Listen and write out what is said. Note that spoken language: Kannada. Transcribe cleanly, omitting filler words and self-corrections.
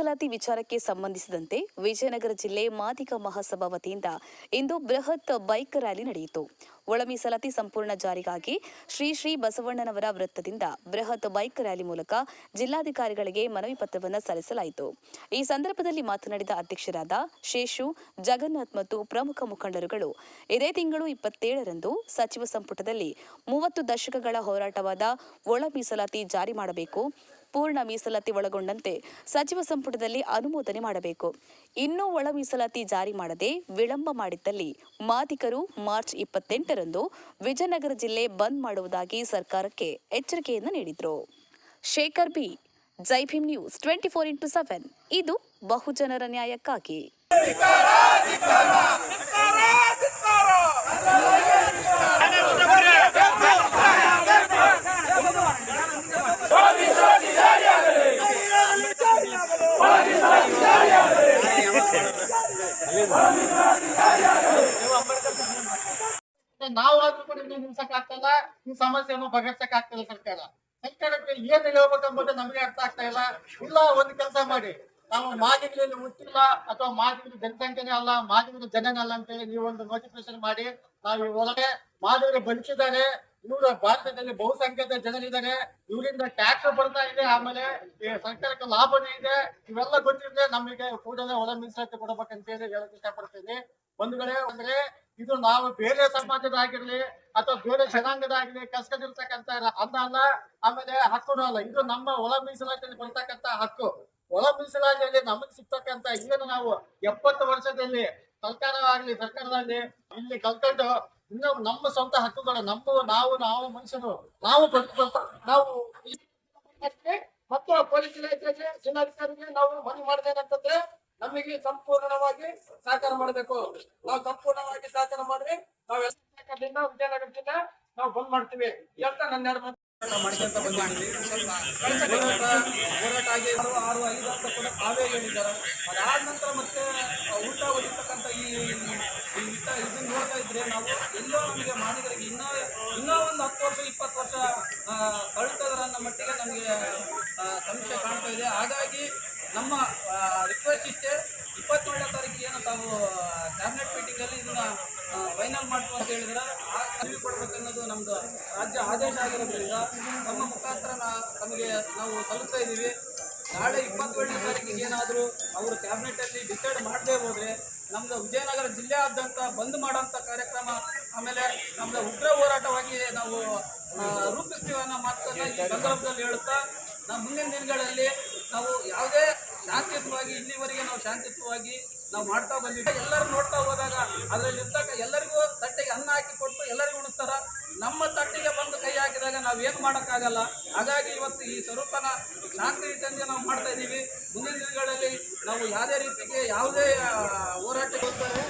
ಮೀಸಲಾತಿ ವಿಚಾರಕ್ಕೆ ಸಂಬಂಧಿಸಿದಂತೆ ವಿಜಯನಗರ ಜಿಲ್ಲೆ ಮಾದಿಗ ಮಹಾಸಭಾ ವತಿಯಿಂದ ಇಂದು ಬೃಹತ್ ಬೈಕ್ ರ್ಯಾಲಿ ನಡೆಯಿತು. ಒಳ ಮೀಸಲಾತಿ ಸಂಪೂರ್ಣ ಜಾರಿಗಾಗಿ ಶ್ರೀ ಬಸವಣ್ಣನವರ ವೃತ್ತದಿಂದ ಬೃಹತ್ ಬೈಕ್ ರ್ಯಾಲಿ ಮೂಲಕ ಜಿಲ್ಲಾಧಿಕಾರಿಗಳಿಗೆ ಮನವಿ ಪತ್ರವನ್ನು ಸಲ್ಲಿಸಲಾಯಿತು. ಈ ಸಂದರ್ಭದಲ್ಲಿ ಮಾತನಾಡಿದ ಅಧ್ಯಕ್ಷರಾದ ಶೇಷು, ಜಗನ್ನಾಥ್ ಮತ್ತು ಪ್ರಮುಖ ಮುಖಂಡರುಗಳು ಇದೇ ತಿಂಗಳು 27ರಂದು ಸಚಿವ ಸಂಪುಟದಲ್ಲಿ 30 ದಶಕಗಳ ಹೋರಾಟವಾದ ಒಳ ಮೀಸಲಾತಿ ಜಾರಿ ಮಾಡಬೇಕು, ಪೂರ್ಣ ಮೀಸಲಾತಿ ಒಳಗೊಂಡಂತೆ ಸಚಿವ ಸಂಪುಟದಲ್ಲಿ ಅನುಮೋದನೆ ಮಾಡಬೇಕು. ಇನ್ನೂ ಒಳ ಮೀಸಲಾತಿ ಜಾರಿ ಮಾಡದೆ ವಿಳಂಬ ಮಾಡಿದ್ದಲ್ಲಿ ಮಾದಿಗರು ಮಾರ್ಚ್ 28ರಂದು ವಿಜಯನಗರ ಜಿಲ್ಲೆ ಬಂದ್ ಮಾಡುವುದಾಗಿ ಸರ್ಕಾರಕ್ಕೆ ಎಚ್ಚರಿಕೆಯನ್ನು ನೀಡಿದರು. ಶೇಖರ್ ಬಿ, ಜೈ ಭೀಮ್ ನ್ಯೂಸ್ 24x7 ಇದು ಬಹುಜನರ ನ್ಯಾಯಕ್ಕಾಗಿ. ನಾವಾದ್ರೂ ಕೂಡ ನಿಲ್ಸಕ್ ಆಗ್ತಾ ಇಲ್ಲ, ಈ ಸಮಸ್ಯೆಯನ್ನು ಬಗೆಹರಿಸಕ್ ಆಗ್ತಿಲ್ಲ. ಸರ್ಕಾರಕ್ಕೆ ಏನ್ ಹೇಳ್ಬೇಕಂಬುದು ನಮಗೆ ಅರ್ಥ ಆಗ್ತಾ ಇಲ್ಲ. ಇಲ್ಲ, ಒಂದು ಕೆಲಸ ಮಾಡಿ, ನಾವು ಮಾದಿಗರಲ್ಲಿ ಹುಟ್ಟಿಲ್ಲ ಅಥವಾ ಮಾದಿಗರ ಜನಸಂಖ್ಯೆನೇ ಅಲ್ಲ, ಮಾದಿಗರ ಜನನೇ ಅಲ್ಲ ಅಂತೇಳಿ ನೀವು ಒಂದು ನೋಟಿಫಿಕೇಶನ್ ಮಾಡಿ, ನಾವು ಒಳಗೆ ಮಾದಿಗರು ಬಲಿಸಿದ್ದಾರೆ, ಇವರು ಭಾರತದಲ್ಲಿ ಬಹುಸಂಖ್ಯಾತ ಜನರಿದ್ದಾರೆ, ಇವರಿಂದ ಟ್ಯಾಕ್ಸ್ ಬರ್ತಾ ಇದೆ, ಆಮೇಲೆ ಸರ್ಕಾರಕ್ಕೆ ಲಾಭನೇ ಇದೆ. ಇವೆಲ್ಲ ಗೊತ್ತಿದ್ರೆ ನಮಗೆ ಕೂಡಲೇ ಒಳ ಮೀಸಲಾತಿ ಕೊಡಬೇಕಂತೇಳಿ ಹೇಳಕ್ ಇಷ್ಟಪಡ್ತೀನಿ. ಬಂಧುಗಳೇ, ಅಂದ್ರೆ ಇದು ನಾವು ಬೇರೆ ಸಮಾಜದಾಗಿರ್ಲಿ ಅಥವಾ ಬೇರೆ ಜನಾಂಗದಾಗಿರ್ಲಿ ಕಸ್ಕೊಂಡಿರ್ತಕ್ಕಂಥ ಅನ್ನ ಅಲ್ಲ, ಆಮೇಲೆ ಹಕ್ಕುನೂ ಅಲ್ಲ. ಇದು ನಮ್ಮ ಒಳ ಮೀಸಲಾತಿಯಲ್ಲಿ ಬರ್ತಕ್ಕಂಥ ಹಕ್ಕು. ಒಳ ಮೀಸಲಾತಿಯಲ್ಲಿ ನಮಗೆ ಸಿಗ್ತಕ್ಕಂಥ ಇದನ್ನು ನಾವು 70 ವರ್ಷದಲ್ಲಿ ಸರ್ಕಾರದಲ್ಲಿ ಇಲ್ಲಿ ಕಲ್ಕೊಂಡು ಇನ್ನು ನಮ್ಮ ಸ್ವಂತ ಹಕ್ಕುಗಳು ನಾವು ಮನುಷ್ಯರು ನಾವು ಮತ್ತು ಪೊಲೀಸ್ ಇಲಾಖೆಗೆ, ಜಿಲ್ಲಾಧಿಕಾರಿಗೆ ನಾವು ಮನವಿ ಮಾಡಿದೇನಂತಂದ್ರೆ ನಮಗೆ ಸಂಪೂರ್ಣವಾಗಿ ಸಹಕಾರ ಮಾಡಬೇಕು. ನಾವು ಸಂಪೂರ್ಣವಾಗಿ ಸಹಕಾರ ಮಾಡಿದ್ರೆ ನಾವೆಲ್ಲ ವಿಜಯನಗರ ಜಿಲ್ಲೆ ನಾವು ಬಂದ್ ಮಾಡ್ತೀವಿ ಅಂತ ನನ್ನ ಮಾಡ್ಕೊಂತ ಬಂದಿದ್ದೀವಿ. ಹೋರಾಟ ಆಗಿ 6-5 ಅಂತ ಕೂಡ ತಾವೇ ಹೇಳಿದ್ದಾರೆ. ಅದಾದ ನಂತರ ಮತ್ತೆ ಊಟ ಹೊಡಿತಕ್ಕಂಥ ಇದನ್ನ ನೋಡ್ತಾ ಇದ್ರೆ ನಾವು ಎಲ್ಲೋ ನಮಗೆ ಮಾಡಿದ್ರಿಗೆ ಇನ್ನೂ ಒಂದು 10 ವರ್ಷ 20 ವರ್ಷ ಕಳ್ತದರ ಅನ್ನೋ ಮಟ್ಟಿಗೆ ನಮಗೆ ಸಮಸ್ಯೆ ಕಾಣ್ತಾ ಇದೆ. ಹಾಗಾಗಿ ನಮ್ಮ ರಿಕ್ವೆಸ್ಟ್ ಇಷ್ಟೇ, 27ನೇ ತಾರೀಕಿಗೆ ಏನು ತಾವು ಕ್ಯಾಬಿನೆಟ್ ಮೀಟಿಂಗಲ್ಲಿ ಇದನ್ನ ಫೈನಲ್ ಮಾಡ್ತು ಅಂತ ಹೇಳಿದ್ರೆ ಆ ಅರಿವು ಕೊಡಬೇಕನ್ನೋದು ನಮ್ಮದು ರಾಜ್ಯ ಆದೇಶ ಆಗಿರೋದ್ರಿಂದ ನಮ್ಮ ಮುಖಾಂತರ ನಮಗೆ ನಾವು ಸಲ್ಲಿಸ್ತಾ ಇದ್ದೀವಿ. ನಾಳೆ 27ನೇ ತಾರೀಕಿಗೆ ಏನಾದರೂ ಅವರು ಕ್ಯಾಬಿನೆಟಲ್ಲಿ ಡಿಸೈಡ್ ಮಾಡದೇ ಹೋದರೆ ನಮ್ಮದು ವಿಜಯನಗರ ಜಿಲ್ಲೆಯಾದ್ಯಂತ ಬಂದ್ ಮಾಡೋಂಥ ಕಾರ್ಯಕ್ರಮ, ಆಮೇಲೆ ನಮ್ಮದು ಉಗ್ರ ಹೋರಾಟವಾಗಿ ನಾವು ರೂಪಿಸ್ತೀವಿ ಅನ್ನೋ ಮಾತನ್ನು ಈ ಸಂದರ್ಭದಲ್ಲಿ ಹೇಳುತ್ತಾ, ನಾವು ಮುಂದಿನ ದಿನಗಳಲ್ಲಿ ನಾವು ಯಾವುದೇ ಶಾಂತಿಯುತವಾಗಿ ಇಲ್ಲಿವರೆಗೆ ನಾವು ಶಾಂತಿಯುತವಾಗಿ ನಾವು ಮಾಡ್ತಾ ಬಂದಿದ್ದೀವಿ. ಎಲ್ಲರೂ ನೋಡ್ತಾ ಹೋದಾಗ ಅದರಲ್ಲಿ ಇರ್ತಕ್ಕ ಎಲ್ಲರಿಗೂ ತಟ್ಟೆಗೆ ಅನ್ನ ಹಾಕಿ ಕೊಟ್ಟು ಎಲ್ಲರಿಗೂ ಉಣಿಸ್ತಾರ. ನಮ್ಮ ತಟ್ಟೆಗೆ ಬಂದು ಕೈ ಹಾಕಿದಾಗ ನಾವೇನು ಮಾಡೋಕ್ಕಾಗಲ್ಲ. ಹಾಗಾಗಿ ಇವತ್ತು ಈ ಸ್ವರೂಪನ ಶಾಂತಿ ರೀತಿಯಿಂದ ನಾವು ಮಾಡ್ತಾ ಇದ್ದೀವಿ. ಮುಂದಿನ ದಿನಗಳಲ್ಲಿ ನಾವು ಯಾವುದೇ ರೀತಿಗೆ ಯಾವುದೇ ಹೋರಾಟಕ್ಕೆ ಹೋಗ್ತಾರೆ